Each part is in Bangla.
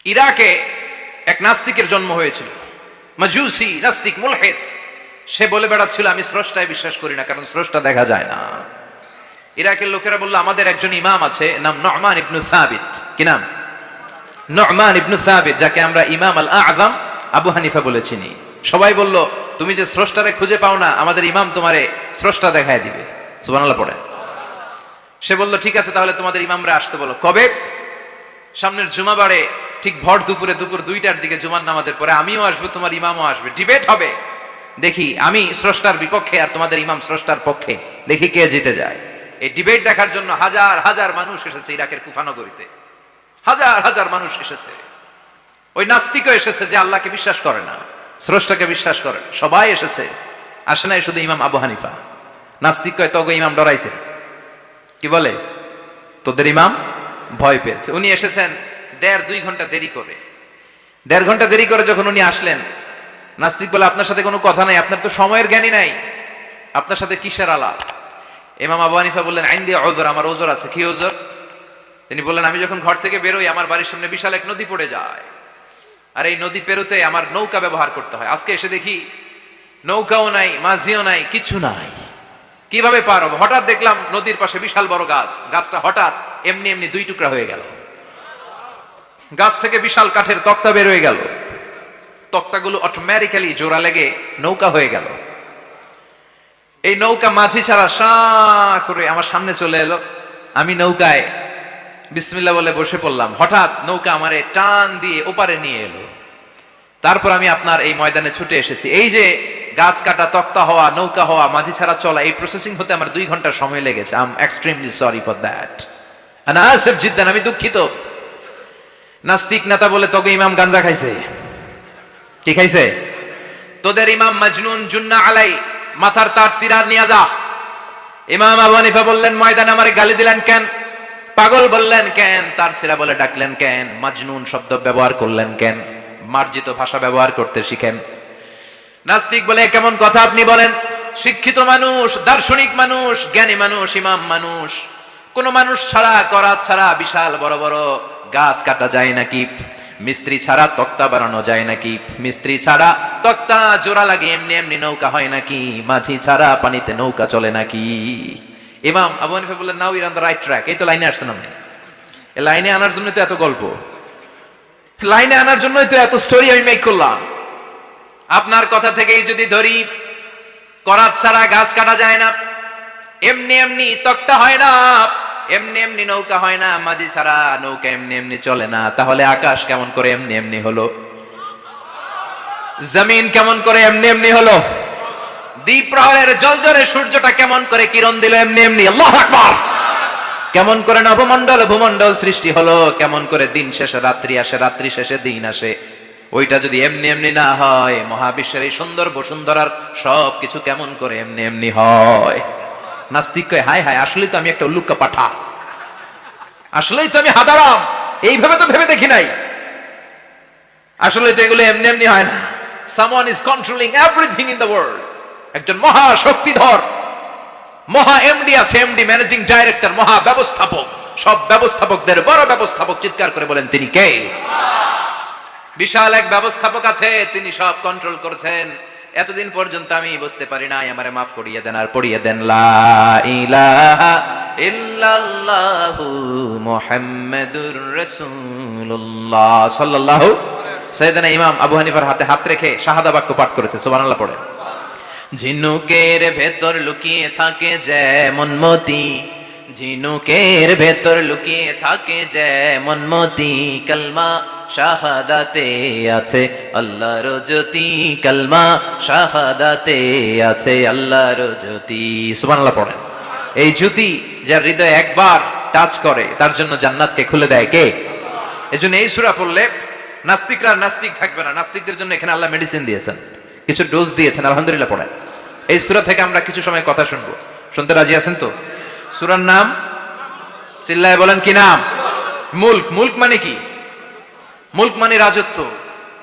ইরাকে এক নাস্তিকের জন্ম হয়েছিল, মাজুসি নাস্তিক মুলহিদ। সে বলে বেড়াচ্ছিল আমি স্রষ্টায় বিশ্বাস করি না, কারণ স্রষ্টা দেখা যায় না। ইরাকের লোকেরা বলল আমাদের একজন ইমাম আছে, নাম নু'মান ইবনে সাবিত। কি নাম? নু'মান ইবনে সাবিত, যাকে আমরা ইমাম আল আযম আবু হানিফা বলে চিনি। সবাই বলল তুমি যে স্রষ্টারে খুঁজে পাও না, আমাদের ইমাম তোমারে স্রষ্টা দেখায় দিবে। সুবহানাল্লাহ পড়ে। সে বলল ঠিক আছে, তাহলে তোমাদের ইমামরা আসতে বলো। কবে? সামনের জুমাবারে ঠিক ভর দুপুরে, দুপুর 2টার দিকে জুমার নামাজের পরে আমিও আসবো, তোমার ইমামও আসবে, ডিবেট হবে। দেখি আমি স্রষ্টার বিপক্ষে আর তোমাদের ইমাম স্রষ্টার পক্ষে, দেখি কে জিতে যায়। এই ডিবেট দেখার জন্য হাজার হাজার মানুষ এসেছে ইরাকের কুফা নগরীতে। হাজার হাজার মানুষ এসেছে। ওই নাস্তিকও এসেছে যে আল্লাহকে বিশ্বাস করে না, স্রষ্টাকে বিশ্বাস করে না। সবাই এসেছে। আসে নাই শুধু ইমাম আবু হানিফা। নাস্তিক কয় তগো ইমাম ডরাইছে। কি বলে? তোদের ইমাম ভয় পেয়েছে। উনি এসেছেন 1.5-2 ঘন্টা দেরি করে। 1.5 ঘন্টা দেরি করে যখন উনি আসলেন, নাস্তিক বলে আপনার সাথে কোনো কথা নাই, আপনার তো সময়ের জ্ঞানই নাই, আপনার সাথে কিসের আলাপ? ইমাম আবু হানিফা বললেন আইন্দি ওযর, আমার ওযর আছে। কি ওযর? তিনি বললেন আমি যখন ঘর থেকে বেরোই আমার বাড়ির সামনে বিশাল এক নদী পড়ে যায়, আর এই নদী পেরোতে আমার নৌকা ব্যবহার করতে হয়। আজকে এসে দেখি নৌকাও নাই, মাঝিও নাই, কিছু নাই। কিভাবে পার হবো? হঠাৎ দেখলাম নদীর পাশে বিশাল বড় গাছ, গাছটা হঠাৎ এমনি এমনি 2 টুকরা হয়ে গেল। গাছ থেকে বিশাল কাঠের তক্তা বের হয়ে গেল। তক্তাগুলো অটোমেটিক্যালি জোড়া লেগে নৌকা হয়ে গেল। এই নৌকা মাঝি ছাড়া সা করে আমার সামনে চলে এলো। আমি নৌকায় বিসমিল্লাহ বলে বসে পড়লাম। হঠাৎ নৌকা আমারে টান দিয়ে ওপারে নিয়ে এলো। তারপর আমি আপনার এই ময়দানে ছুটে এসেছি। এই যে গাছ কাটা, তক্তা হওয়া, নৌকা হওয়া, মাঝি ছাড়া চলা, এই প্রসেসিং হতে আমার 2 ঘন্টা সময় লেগেছে। I am extremely sorry for that. আনা আসিফ জিদ্দান, আমি দুঃখিত। নাস্তিক নেতা বলে তোকে ইমাম গাঞ্জা খাইছে। কি খাইছে? তোদের ইমাম মাজনুন, জুন্না আলাই, মাথার তার সিরা নিয়ে যা। ইমাম আবু হানিফা বললেন ময়দানে আমারে গালি দিলেন কেন? পাগল বললেন কেন? তার সিরা বলে ডাকলেন কেন? মাজনুন শব্দ ব্যবহার করলেন কেন? মার্জিত ভাষা ব্যবহার করতে শিখেন। নাস্তিক বলে কেমন কথা আপনি বলেন? শিক্ষিত মানুষ, দার্শনিক মানুষ, জ্ঞানী মানুষ, ইমাম মানুষ, কোন মানুষ ছাড়া, করাত ছাড়া বিশাল বড় বড় গাছ কাটা যায় নাকি? মিস্ত্রি ছাড়া তক্তা বানানো যায় নাকি? মিস্ত্রি ছাড়া তক্তা জোড়া লাগে এমনি এমনি নৌকা হয় নাকি? মাঝি ছাড়া পানিতে নৌকা চলে নাকি? ইমাম আবু হানিফা বললেন now you on the right track. এই তো লাইনে আসছেন আপনি। এই লাইনে আনার জন্য তো এত গল্প, লাইনে আনার জন্যই তো এত স্টোরি আমি মেক করলাম। আপনার কথা থেকেই যদি ধরি, করাত ছাড়া গাছ কাটা যায় না, এমনি এমনি তক্তা হয় না, এমনি এমনি নৌকা হয় না, মাঝি ছাড়া নৌকা এমনি এমনি চলে না, তাহলে আকাশ কেমন করে এমনি এমনি হলো? জমিন কেমন করে এমনি এমনি হলো? দ্বীপ প্রহরের জলজলে সূর্যটা কেমন করে কিরণ দিল এমনি এমনি? আল্লাহু আকবার! কেমন করে নবমণ্ডল ভূমণ্ডল সৃষ্টি হলো? কেমন করে দিন শেষে রাত্রি আসে, রাত্রি শেষে দিন আসে? ওইটা যদি এমনি এমনি না হয়, মহাবিশ্বের এই সুন্দর বসুন্ধরার সবকিছু কেমন করে এমনি এমনি হয়? নাস্তিক কয় হায় হায়, আসলেই তো আমি একটা উল্লুক্কা পাঠা, আসলেই তো আমি হাদারাম, এইভাবে তো ভেবে দেখি নাই। আসলে তো এগুলো এমনি এমনি হয় না। Someone is controlling everything in the world. একজন মহা শক্তিধর মহা এমডি আছে, এমডি ম্যানেজিং ডাইরেক্টর, মহা ব্যবস্থাপক, সব ব্যবস্থাপকদের বড় ব্যবস্থাপক। চিৎকার করে বলেন তিনি কে? বিশাল এক ব্যবস্থাপক আছে, তিনি সব কন্ট্রোল করছেন। এতদিন পর্যন্ত আমি বুঝতে পারি নাই, আমারে মাফ করিয়ে দেন আর পড়িয়ে দেন লা ইলাহা ইল্লাল্লাহু মুহাম্মাদুর রাসূলুল্লাহ সাল্লাল্লাহু। সাইয়েদনা ইমাম আবু হানিফার হাতে হাত রেখে শাহাদা বাক্য পাঠ করেছে। সুবহানাল্লাহ পড়ে। ঝিনুকের ভেতর লুকিয়ে থাকে যেমন মতি, ঝিনুকের ভেতর লুকিয়ে থাকে যেমন মতি, কালমা শাহাদাতে আছে আল্লাহর জ্যোতি, কালমা শাহাদাতে আছে আল্লাহর জ্যোতি। সুবহানাল্লাহ পড়েন। এই জ্যোতি যার হৃদয় একবার টাচ করে তার জন্য জান্নাতকে খুলে দেয় কে? এজন্য এই সূরা পড়লে নাস্তিকরা নাস্তিক থাকবে না। নাস্তিকদের জন্য এখানে আল্লাহ মেডিসিন দিয়েছেন, কিছু ডোজ দিয়েছেন। আলহামদুলিল্লাহ পড়েন। এই সূরা থেকে আমরা কিছু সময় কথা শুনবো। শুনতে রাজি আছেন তো? সূরার নাম চিল্লায় বলেন কি নাম? মুলক। মুলক মানে কি? মুলক মানে রাজত্ব,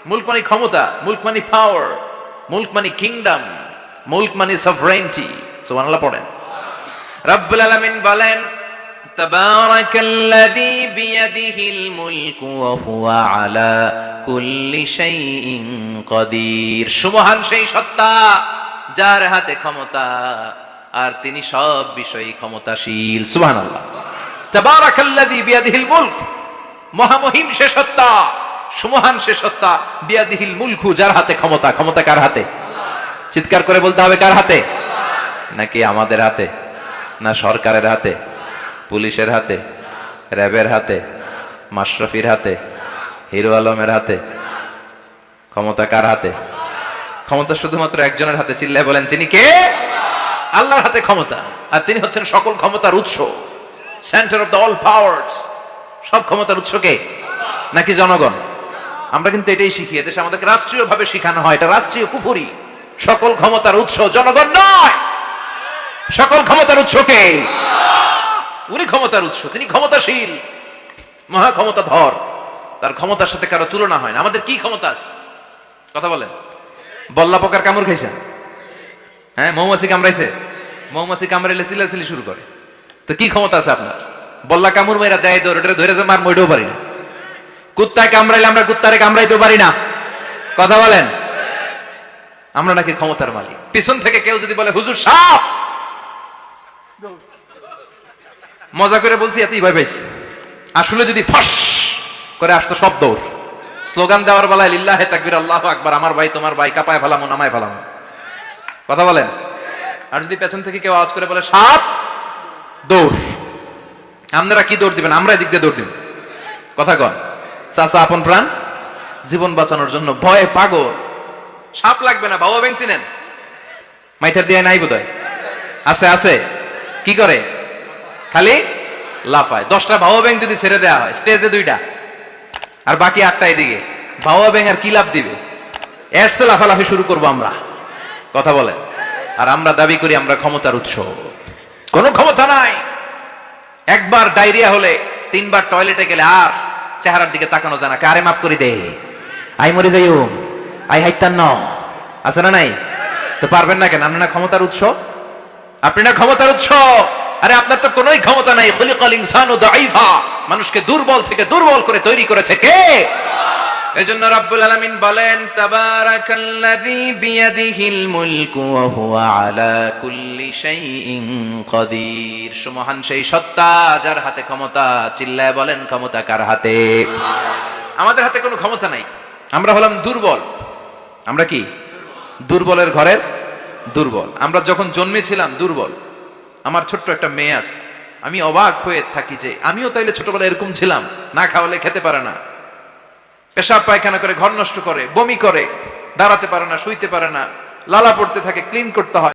মুলক মানে ক্ষমতা, মুলক মানে পাওয়ার, মুলক মানে কিংডম, মুলক মানে সভরেন্টি। সুবহানাল্লাহ পড়েন। রব্বুল আলামিন বলেন তাবারাকাল্লাযী বিয়াদিহিল মুলকু ওয়া হুয়া আলা কুল্লি শাইইন কাদির। সুমহান সেই সত্তা যার হাতে ক্ষমতা আর তিনি সব বিষয়ে ক্ষমতাশীল। সুবহানাল্লাহ। তাবারাকাল্লাযী বিয়াদিহিল মুলক, মহামহিম সে সত্তা, সুমহান সে সত্তা, বিয়াদিহিল মুলকু, যার হাতে ক্ষমতা। ক্ষমতা কার হাতে? চিৎকার করে বলতে হবে, কার হাতে? নাকি আমাদের হাতে, না সরকারের হাতে, পুলিশের হাতে, র্যাবের হাতে, মাশরাফির হাতে, হিরো আলমের হাতে? ক্ষমতা কার হাতে? ক্ষমতা শুধুমাত্র একজনের হাতে। চিল্লায় বলেন, তিনি কে? আল্লাহর হাতে ক্ষমতা, আর তিনি হচ্ছেন সকল ক্ষমতার উৎস, centre of the all powers. সব ক্ষমতার উৎস কে? নাকি জনগণ? আমরা কিন্তু এটাই শিখি, এদেশে আমাদেরকে রাষ্ট্রীয়ভাবে শিখানো হয়, এটা রাষ্ট্রীয় কুফরি। সকল ক্ষমতার উৎস জনগণ নয়, সকল ক্ষমতার উৎস কে? উনি ক্ষমতার উৎস, তিনি ক্ষমতাশীল, মহা ক্ষমতাধর, তার ক্ষমতার সাথে কারো তুলনা হয় না। আমাদের কি ক্ষমতা আছে? কথা বলেন। বল্লা পোকার কামড় খাইছেন? হ্যাঁ, মৌমাছি কামড়াইছে? মৌমাছি কামড়াইলে চিল্লাচিল্লি শুরু করে, তো কি ক্ষমতা আছে আপনার? বল্লা কামড় মেয়েরা দেয় দৌড়ে ধরে যে মার, মইটাও পারি না। কুত্তায় কামড়াইলে আমরা কুত্তারে কামড়াইতেও পারি না। কথা বলেন। আমরা নাকি ক্ষমতার মালিক। পিছন থেকে কেউ যদি বলে হুজুর সাপ, মজা করে বলছি, এতই ভয় পাইছি। আসলে যদি ফাঁস করে আসতো সব দৌড়। স্লোগান দেওয়ার বেলায় লিল্লাহে তাকবীর, আল্লাহু আকবার, আমার ভাই তোমার ভাই, কাপায় ফেলামো নামায় ফেলামো। কথা বলেন। আর যদি পেছন থেকে কেউ আওয়াজ করে বলে সাপ, দৌড়। আপনারা কি দৌড় দিবেন? আমরা এদিক দিয়ে দৌড় দিব। কথা কন। চাচা আপন প্রাণ, জীবন বাঁচানোর জন্য ভয়ে পাগল। সাপ লাগবে না, বাবা ব্যাংক চিনেন? মাইথার দিয়ে নাই বোধ হয়। আছে আছে। কি করে? খালি লাফায়। 10টা ভাও ব্যাংক যদি ছেড়ে দেওয়া হয়, স্টেজে 2টা আর বাকি 8টা এদিকে, ভাও ব্যাংক আর কি লাভ দিবে? এরসে লাফালাফি শুরু করবো আমরা। কথা বলে। আর আমরা দাবি করি আমরা ক্ষমতার উৎস। কোনো ক্ষমতা নাই। একবার ডায়রিয়া হলে 3বার টয়লেটে গেলে আর চেহারার দিকে তাকানো যায় না। কারে মাফ করি দে, আই মরে যাইও, আই হাইতান ন, আছে না নাই? তো পারবেন না কেন? আপনি না ক্ষমতার উৎস, আপনি না ক্ষমতার উৎস। আরে আপনার তো কোনোই ক্ষমতা নাই। খুলিকাল ইনসানু দাঈফা, মানুষকে দুর্বল থেকে দুর্বল করে তৈরি করেছে কে? এজন্য রাব্বুল আলামিন বলেন, তাবারাকাল্লাযী বিয়াদিহিল মুলকু ওয়া হুয়া আলা কুল্লি শাইইন কাদির। সুমহান সেই সত্তা যার হাতে ক্ষমতা। চিল্লায় বলেন, ক্ষমতা কার হাতে? আমাদের হাতে কোনো ক্ষমতা নাই। আমরা হলাম দুর্বল। আমরা কি? দুর্বলের ঘরের দুর্বল। আমরা যখন জন্মেছিলাম দুর্বল। আমার ছোট্ট একটা মেয়ে আছে, আমি অবাক হয়ে থাকি যে আমিও তাইলে ছোটবেলায় এরকম ছিলাম। না খাওয়ালে খেতে পারে না, পেশাব পায়খানা করে, ঘর নষ্ট করে, বমি করে, দাঁড়াতে পারে না, শুইতে পারে না, লালা পড়তে থাকে, ক্লিন করতে হয়।